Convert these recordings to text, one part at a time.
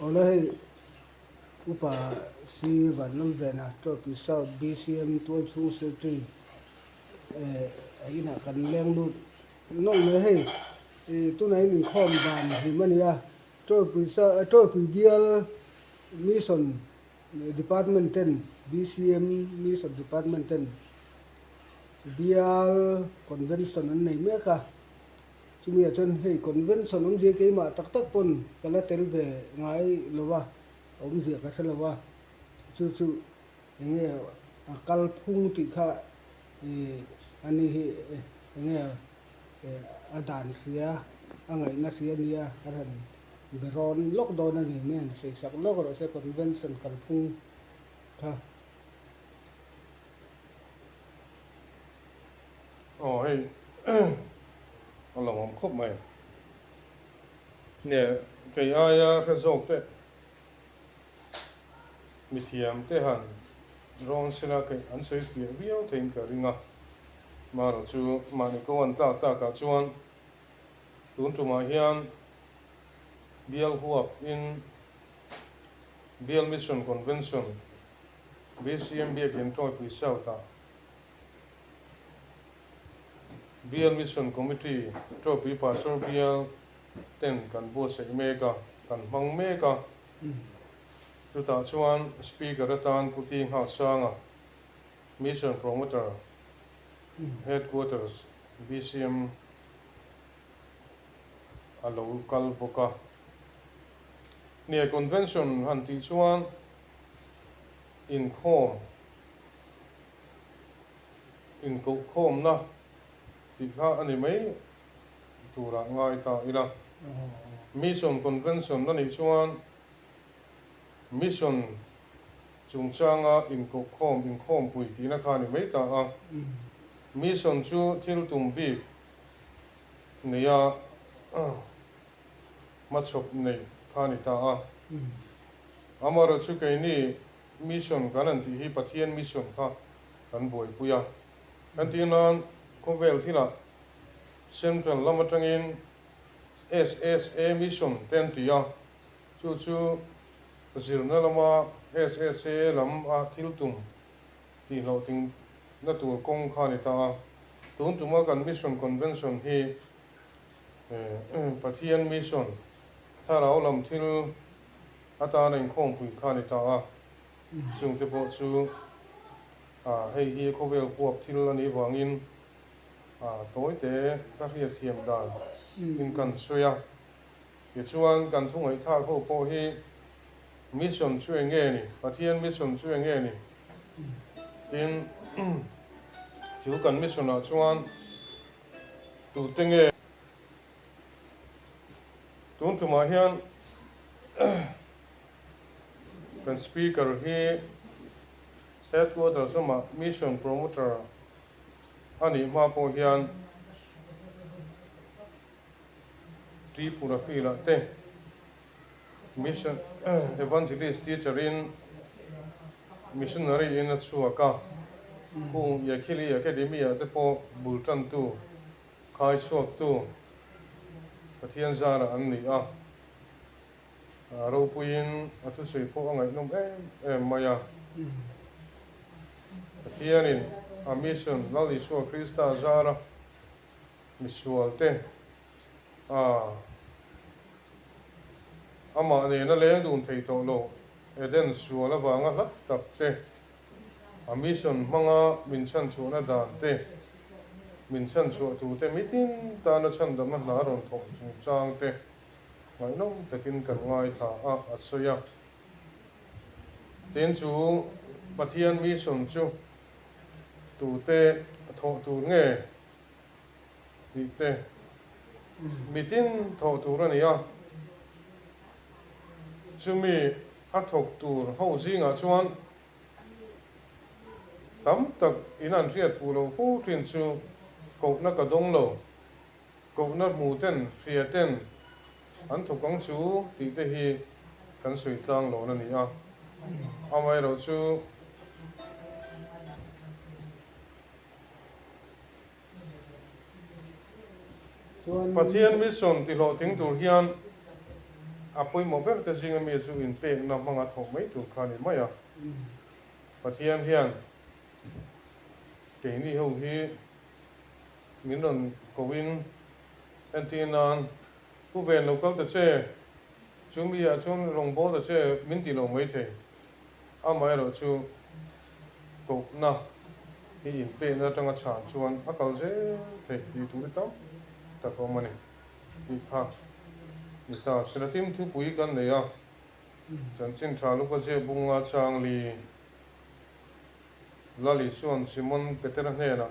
Oleh upa si vanam vena to pisau BCM to chu se tri ina kan leng lu no le hei tu nai ni khom ban hi mania to pisa to PBL mission department 10 BCM mission department 10 bial convention an nei me ka chumi achon hei convention om je ke ma tak tak pon kala tel ve ngai lowa om je ka thalawa chu chu nge akal phung ti kha ani hi nge adan sia angai na sia nia karan beron lok do na ni men se sak lok ro se convention kal phung kha hey ông lòng ông khóc mày nè cái ai cái dọc thế mi thiam thế hẳn ron sẽ là cái anh sẽ phía biếu thêm cả ringa mà nó chú mà nó có anh ta cả chuan tuần tu mà hiền biel huap in biel mission convention BCM bia kiến trôi quý sao ta biel mission committee trôi quý pastor biel ten kan bo se mega kan mang mega chu ta chuan speaker atan puti ha sanga mission promoter headquarters BCM alo kal boka nia convention han ti chuan in ko khom na ti kha ani mai tura ngai ta ila mission convention na ni chuan mission chungchanga in ko khom pui ti na kha ni mai ta a mission chu thil tum bi nia machop nei kha ni ta a amara chu kai ni mission kan ti hi pathian mission kha kan boi puya kan ti nan ko vel thila central lamatangin SSA mission ten ti ya chu zirna lama SSA lam a thil tum ti lo ting na tur kong kha ni ta tun tuma kan mission convention hi pathian mission tharau lam thil ata nen khom pui kha ni ta chung te po chu hei hi ko vel puap thil ani wangin tối te ka ria thiam dan in kan soya ye chuan kan thungai tha ko po hi mission chu nge ni pathian mission chu nge ni tin chu kan mission a chuan tu tenge tun tu ma hian kan speaker hi headquarters sama mission promoter ani ma po hian tripura fila te mission evangelist teacher in missionary in chuaka ku yakili academia te po bultan tu khai chuak tu pathian zara an ni a ro puin athu sei po angai nom maya pathianin a mission lali so Krista zara misual te ama ne na le dun thei to lo eden suala wanga lat tak te a mission manga min chan chu na dan te min chan chu tu te mitin ta na chan dam na ron thom chung chang te ngai nom takin kan ngai tha a soya tin chu pathian mission chu tu te tho tu nge ti te mitin tho tu ra ni a chumi a thok tur ho zinga chuan tam tak inan riat fu lo fu trin chu ko na ka dong lo ko na mu ten fia ten an thokang chu ti te hi kan sui tlang lo na ni a amai ro chu pathian mission ti lo ting tur hian apoi mo ber te jinga mi chu in pe na manga thok mai tu khani maya pathian hian ke ni ho hi min ron kowin antinan pu ven local te che chung mi a chung rong bo te che min ti lo mai the a mai ro chu ko na hi in pe na tanga chan chuan a kal je the ti tu ta ta ko mani ti pha ni ta sinatim thu pui kan ne ya chan chin tha lu ko je bunga chang li lali suan simon peter ne na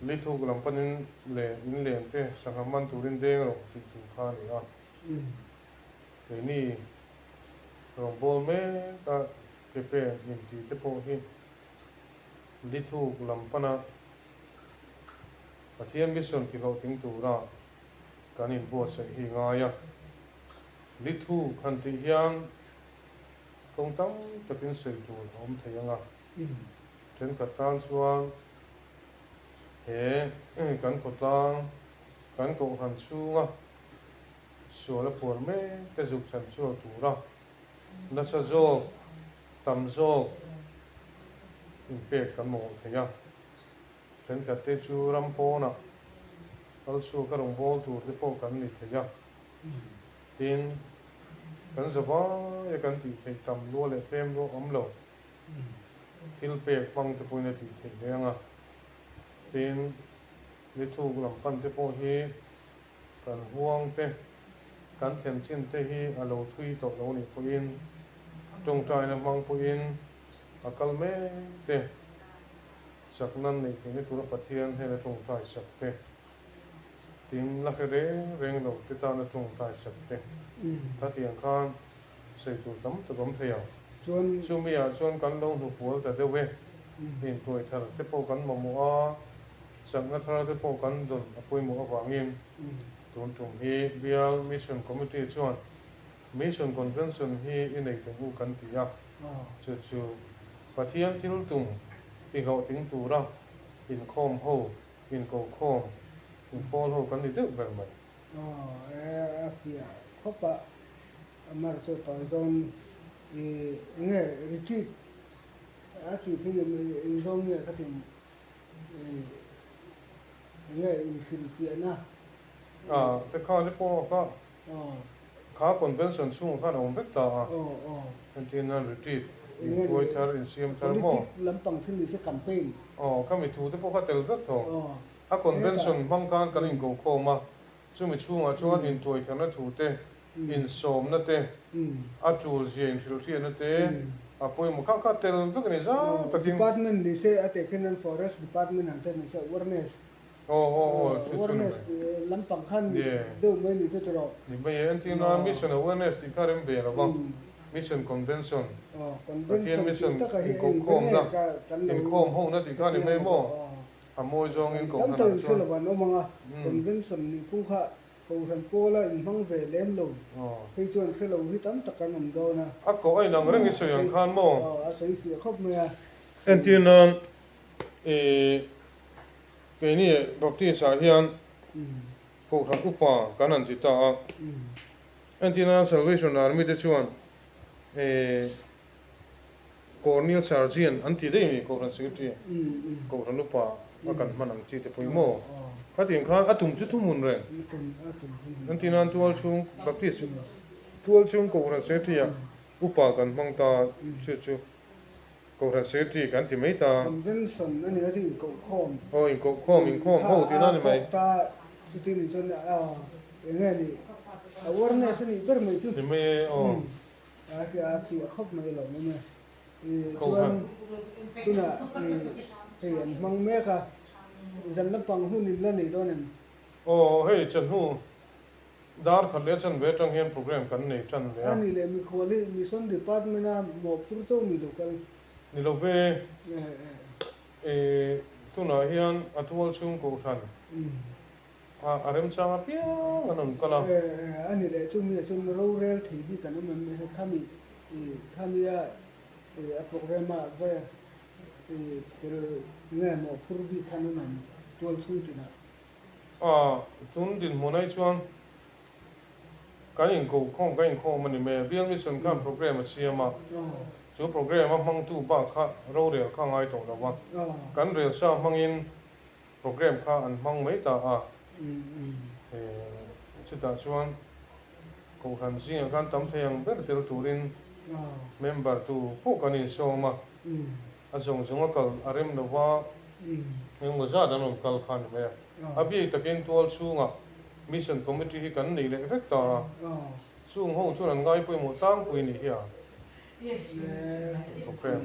li thu lam panin le in len te sangaman turin deng ro ti tu kha ni a ke ni rong bol me ka ke pe nim ti te po hi li thu lam pana pathian mission ti lo ting tu ra kanin bo se hi nga ya li thu khan ti hian tong tam takin se tu om thayanga ten ka tan chuan he kan ko tlang kan ko han chunga so la por me te juk chan chu tu ra na sa zo tam zo in pe kan mo thaya ten ka te chu ram po na al su ka rong bol tu te po kan ni thaya tin kan zaba ya kan ti thei tam lo le them lo om lo thil pe pang te poina ti thei lenga tin li thu lam pan te po hi kan huang te kan thiam chin te hi alo thui to lo ni po in tong tai na mang po in akal me te saknan nei thei tu ra pathian he la tong tai sak te tin la re reng lo te ta na tong tai sak te ta thian khan sei tu tam ta gom thei chuan chu mi a chuan kan lo nu pol ta de we in toi thar te po kan mo mo a sang na thar te po kan don apoi mo awangin tun tum hi bial mission committee chuan mission convention hi in ei tu kan ti a chu chu pathian thil tum ti ho ting tu ra in khom ho in ko khom in pol ho kan ni de ber mai afia khopa amar cho ton zon nge retreat ati thile me zon ne ka tin nge in Filipina te kha le po ka kha convention chung kha ong bek ta antina retreat in koi thar in siam thar mo lampang thili se campaign ka mi thu te po ka tel dak tho a convention bang kan kan in ko khoma chu mi chunga chuan in toi thar na thu te in som na te a chul jeng thil thia na te apoi mo ka tel dak ni za takin department ni se ate kenan forest department ante ni se awareness awareness lampang khan do me ni te tro ni ba ye antina mission awareness ti karem be ra ba mission convention pathian mission in ko khom na in khom ho na ti kha ni me mo amoi zong in ko tam na tan chuan thila ban omanga convention ni pu kha ko ran pola in mang ve lem lo khi chuan thilo hi tam takan om do na a ko ai nang reng iso yang khan mo a sei fi khop me a antina ke ni baptist a hian ko thak upa kanan ti ta antina salvation army te chuan Cornel Sargent anti dei mi ko ran secretary ko ran upa akan manang chi te pui mo ka ting khan atum chu thumun re antina tual chung baptist tual chung ko ran secretary upa kan mang ta chu chu ko ran secretary kan ti mai ta convention ani ati ko khom in ko khom ho ti na ni mai ta ti ni chon nge ni awareness ni ber mai chu ni mai a khop mai lo me chuan tuna an mang me ka zan lampang hu ni la nei do nen hey chan hu dar khan le chan ve tang hian program kan nei chan le ani le mi kholi mission department na mo pur to mi local ni lo ve tuna hian atual chung ko than arem changa pia anon kala ani le chung ro rel thi bi kan me khami ya a program va pero nge mo pur bi kan man tol chung tina tun din monai chuan cái in cổ không cái in không mình mẹ biên mission kan program mà xem mà chú program mà mang tu ba khá râu rẻ khá ngay tổng đâu mà cái rẻ sao mang in program khá ăn mang mấy ta chỉ ta chuan cổ hành riêng kan tấm thiang bé tel turin member tu phụ cái in show mà azong zong akal arem no wa ngeng waza dan on kal khan me abi takin tual chunga mission committee hi kan nei le effect ta chung ho chu an ngai pui mo tang pui ni hi a program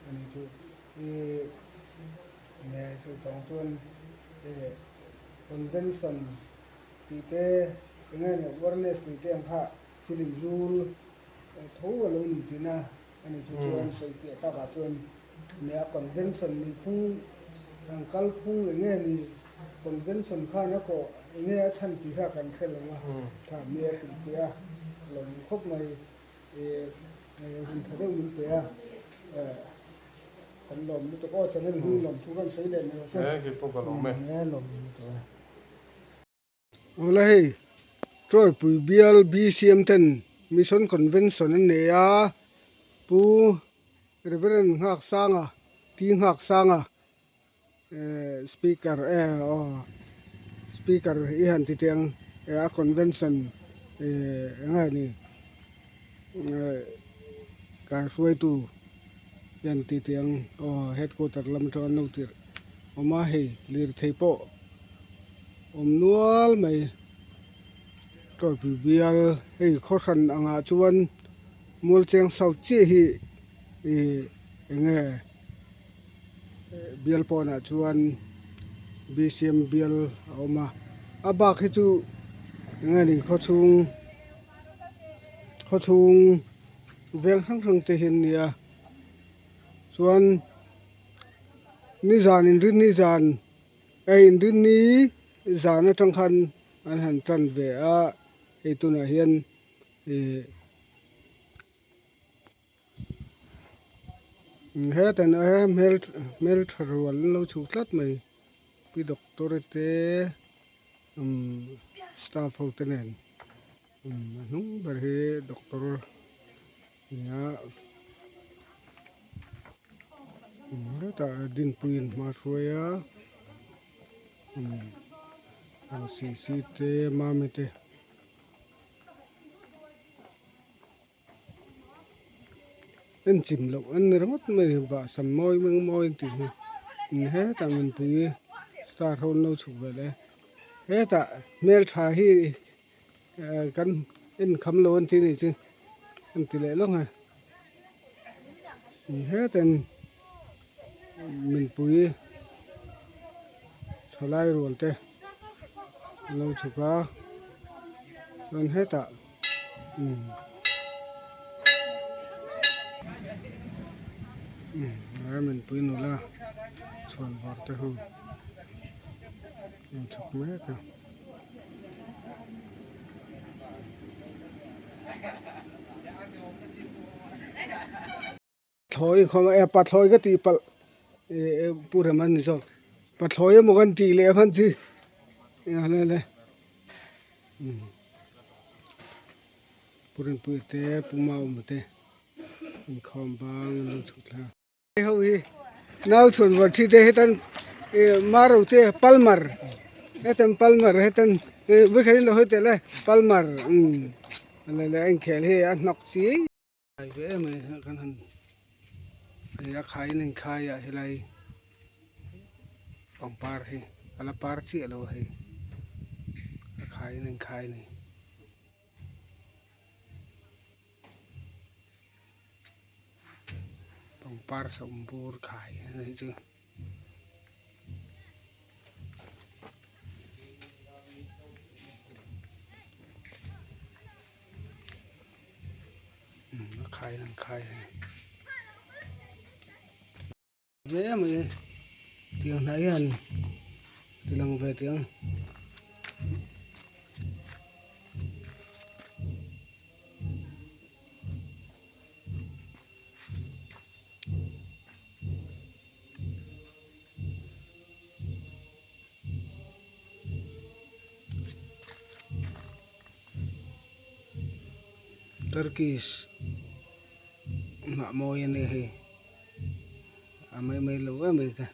anh chú nghe sự tổng tuần convention thì thế nghe này awareness thì thế anh ha film zul thấu vào luôn thì na anh chú tuần sự việc ta cả tuần nghe convention thì phung hàng cal phung nghe thì convention kha nó có nghe thân thì ha cần khen là thà nghe thì phía lòng khúc này hình thái đâu mình phía còn lòng nó có cho nên hư lòng thu văn sấy đèn này cái bộ cái lòng mẹ nghe lòng rồi đây rồi bùi bial BCM ten mission convention này à pu reverend ngạc sang à tiếng ngạc sang à speaker speaker ihan ti tiang convention ngai ni ka suai tu yan ti tiang headquarter lam to no tir oma he lir theipo nual mai to bi bial hei khosan anga chuan mul cheng sau chi hi nge bial pona chuan BCM bial oma aba khi chu nge ni kho chung veng thang thang te hin nia chuan ni zan in rin ni zan in rin ni zan atang khan an han tran ve a ei tuna hian he tan a mel tharwal lo chu tlat mai pi doctor te staff ho tenen nung bar he doctor ya ta din puin ma soya si te ma me te en chim lo en rangot me ba sam moi meng moi ti he ta min pi star hol no chu le he ta mel tha hi kan in kham lo an ti ni chi an ti le lo ha he ten min pui tholai rol te lo chu ka don he ta mình pui no la chuan var te hu chuk me ka thoi không pa thoi cái ti pal pura man ni so pa thoi mo kan ti le man chi le purin pui te puma um te khom bang lu thut la ho hi nau chun wa thi te hetan maro te palmar hetan palmar hetan với cái nó hơi tệ này palmar là anh khel he an nok si ai ve me kan han ya khai ning khai ya helai pang par hi ala par chi lo hi khai ning khai ni pang par sambur khai này chứ khai ning khai về mà tiếng này anh thì lòng về tiếng Turkish ngạ môi này thì mấy mấy lâu quá mấy cái